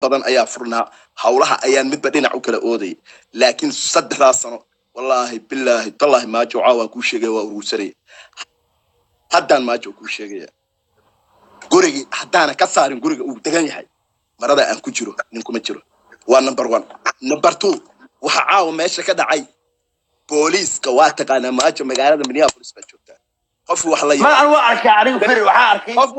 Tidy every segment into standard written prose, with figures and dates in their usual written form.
badan ayaa furnaa hawlaha ayaan midba dhinac u kala ooday laakiin 3 sano wallahi billahi tallahi ma jooca waa ku sheegay waa uruusanay haddaan ma jooco ku sheegay guriga haddaana ka saarin guriga uu degan yahay marada aan ku jiro nin kuma jiro waa number 1 number 2 waxa caawa meesha ka dhacay booliiska waa taqaana ma jooco magaalada Minneapolis ba joogta qof wax la ما أنا وأركي anigu firi waxa arkay qof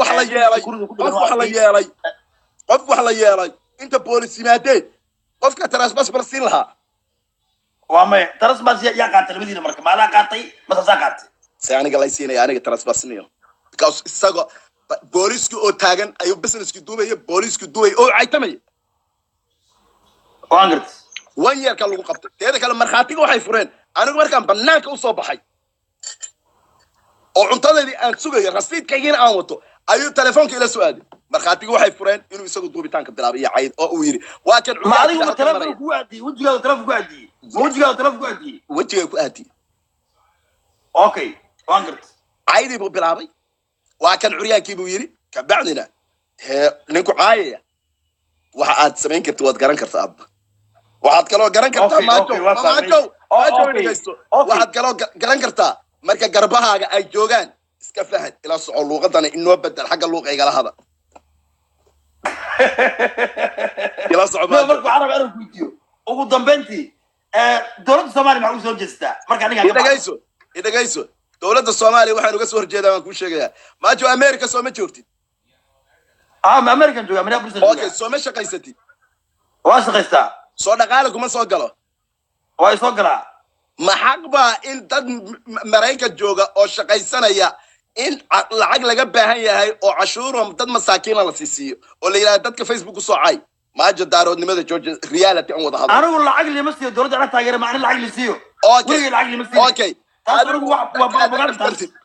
wax la yeelay inta booliis yimaadeen qofka transpass barsiin lahaa waa may transpass ya qaatay labadiina marka ma la qaatay ma sa qaatay si aniga la siinay aniga transpassniyo because isaga booliisku oo taagan ayu businesski duubay booliisku duubay oo aytamay waangart one year ka lagu qabtay teeda kale marxaatiga waxay fureen anigu markaan banaanka u soo baxay oo cuntadii aan sugay rasiidkayga aan wato ayuu telefoonka ila soo aaday marxaatiga waxay fureen inuu isagu duubitaanka bilaabay cayd oo uu yiri waa kan ma adigu telefoonka ku aadi wajiga telefoonka ku aadi okay waangart عايدي بو بلابي وكان عريانكي بو يري كبعدنا نينكو عايا waxaad sameyn kartaa waad garan kartaa ab waxaad kaloo garan kartaa maajo waxaad kaloo garan kartaa marka garbahaaga ay joogaan iska fahad ila soo luuqadana inoo bedel xagga luuqayga la hada ila soo marka arab arab video ugu dambeyntii dawladda Soomaaliya waxa uu soo jeestaa marka aniga idagayso dawladda Soomaaliya waxaan uga soo horjeedaa waan ku sheegayaa maajo America soo ma joogtid ما أمريكان جوا من أبرز أوكي سو مش قيستي واش قيستا سو دقالك وما سو قالوا واي سو قلا ما حقبا إن تد مريكا جوجا أو شقيسانيا إن العقل لقى بهاي هاي أو عشورهم تد مساكين على سيسي ولا إذا تد كفيسبوك صعاي ما جد دارو نمذج جورج ريالتي عن وضع هذا أنا أقول العقل اللي مسيو دورد على تاجر معنى العقل يسيو أوكي العقل اللي مسيو أوكي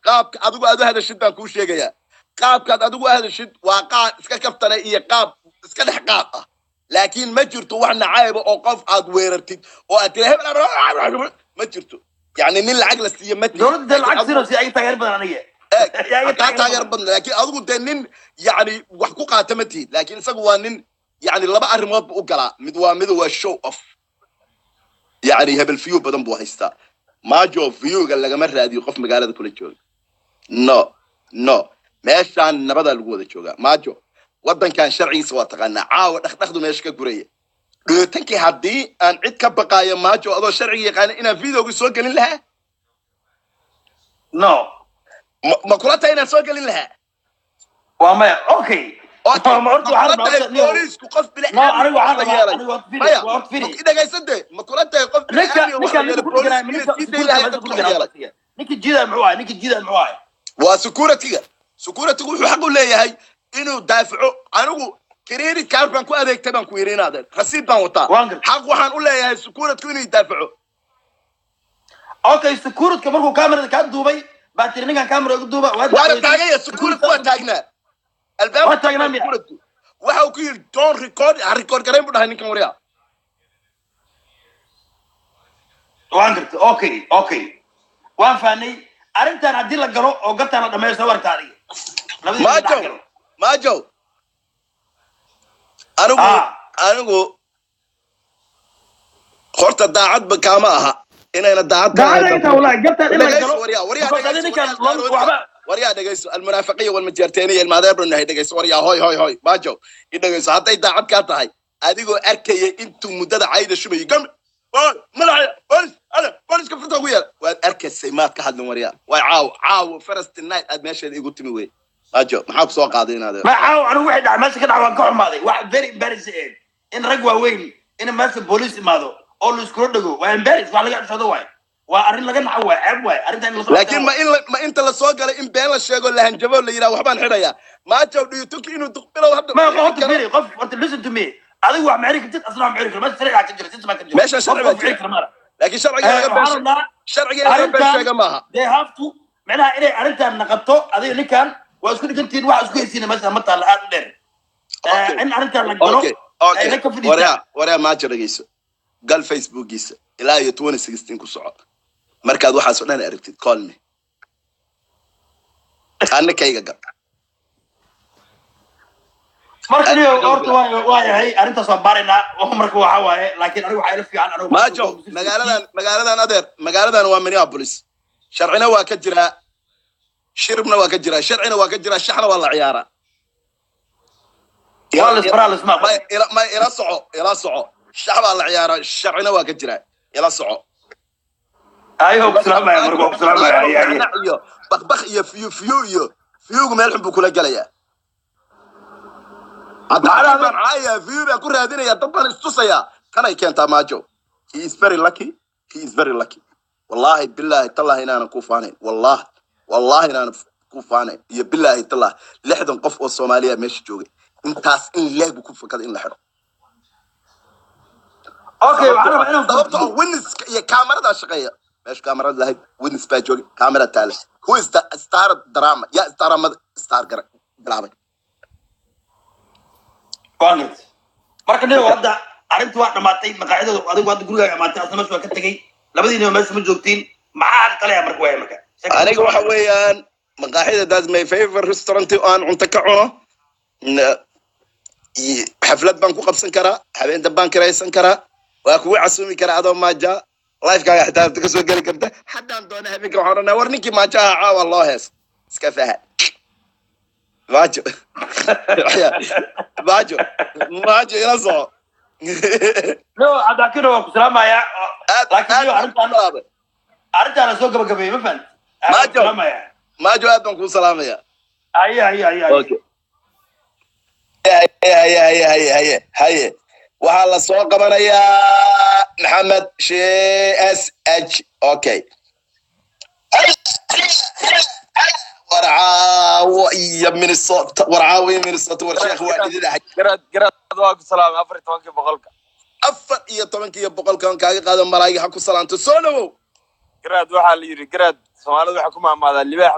قاب أدو هذا الشيء بنكون شيء جاي qaabkaad adigu ahadashid waa qaab iska kaftana iyo qaab iska dhexqaad ah laakiin ma jirto wax nacayb oo qof aad weerartid oo aad hebel ma jirto yani nin lacag la siiyo ma dawladda lacag siro si ay taageer badan aniga ay taageer badan laakiin adigu de nin yani wax ku qaata ma tihid laakiin isagu waa nin yani laba arrimood u galaa mid waa show off yani hebel view badan buu haystaa maajo viewga lagama raadiyo qof magaalada kula jooga no meeshaan nabada lagu wada joogaa maajo wadankan sharciisa waa taqaanaa caawa dhaqdhaqdu meesha ka guraya dhootankii haddii aan cid ka baqaayo maajo adoo sharciga yaqaana inaan videoga soo gelin lahaa no ma kula tahay inaan soo gelin lahaa waa maya okay booliisku qof bilaadagaysade ma kula tahay qof ninka jiida muxuu ahay waa securityga security wuxuu xaq u leeyahay inuu daafaco anigu credit card baan ku adeegtay baan ku yireenaadeen rasiid baan wataa xaq waxaan u leeyahay security inuu daafaco okay security markuu kamerada ka duubay baatiri ninkan kamerada ugu duuba waa taagay security waa taagnaa albaabka taagnaa security waxa uu ku yiri don't record gareyn buu dhahay ninkan wariya okay waan faanay arintan hadii la galo oo gartaan dhameeyay warkaadi maajo anigu horta daacad ba kaama aha inayna daacad wariyaa dhageyso almunaafiqiya walmajarteeniya ilmaadeebruna hay dhageyso wariyaa hoy maajo idhageyso hadday daacad ka tahay adigoo arkaya intuu muddada cayda shubayo gam bolis ka furta ugu yar waad arkaysay maad ka hadlin wariyaa way caawo first night aad meesheeda igu timi wey maajo maxaa ku soo qaaday inaad ma caawo anigu wixii dhac meesha ka dhac waan ka xumaaday wax very embarrassing in rag waaweyn in meesha booliis imaado oo la isku dhago waa embarrass wax laga cusado waay waa arrin laga naxo waay ceeb waay arrintan la soo laakiin ma inta la soo galay in been la sheego la hanjabo la yiraahdo waxbaan xidhayaa maajo dhiyutuki inuu duqbilow hadda ma qof listen to me adigu wax macri kadib asna macri karo ma sariica ka jira sidoo ma ka jira meesha sharciga laakiin sharciga laga been sheega maaha they have to macnaha inay arrintan naqato adiga ninkan waa isku dhigantiin wax isku haysiina meesha ma taala aad u dheer in arrintan la galo wariyaa maajo dhageyso gal facebookiisa ilaa iyo 2016 ku soco markaad waxaas oo dhan aragtid call me anakayga gal marka niyo horta waa arintaas waa baarina oo marka waxa waaye laakiin anigu waxa ila fiican anigu maajo magaaladan adeer magaaladan waa Minneapolis sharcina waa ka jira shiribna waa ka jira sharcina waa ka jira shaxna waa la ciyaara wala isbaral isma ma ila soco shaxba la ciyaara sharcina waa ka jira ila soco ayo salaamay marko salaamay iyo bakbakh iyo fiyu meel xun buu kula galayaa hadda baan caaya fiyu baa ku raadinaya dad baan istusaya kana keentaa maajo he is very lucky wallahi billahi tallahi inaan ku faanay wallahi inaan ku faanay iyo billahi tallahi 60 qof oo Soomaaliya meesha joogay intaas in leeg ku fakad in la xiro okay waxaan rabaa inaan dabto witness iyo kaamirada shaqeeya meesha kaamirada lahayd witness baa joogay kaamira taale who is the star drama ya star gar bilaabay Congress marka niyo hadda arintu waa dhamaatay maqaacidadu adigu hadda guriga amaatay asna meesha ka tagay labadiina meesha ma joogtiin maxaa kale marka way marka aniga waxa weeyaan maqaaxida that's my favorite restaurant aan cunto ka cuno xaflad baan ku qabsan karaa habeenta baan kiraysan karaa waa kugu casuumi karaa adoo maaja live kaaga xitaa ka soo gali karta haddaan doona habeenka waxaan oranaa war ninkii maaja caawa loo hees iska faha maajo ila soo no adakiro waa ku salaamaya laakiin arintaan soo gabagabay ma fahant maajo aad baan ku salaamaya okay haye waxaa la soo qabanayaa maxamed SH okay warcaawo iyo Minnesota warsheekh waa idin garad waa ku salaam 14 kan kaaga qaado malaayga ha ku salaanto soo dhawow garad waxa la yiri garad Soomaalidu waxa ku maamaadaa libaax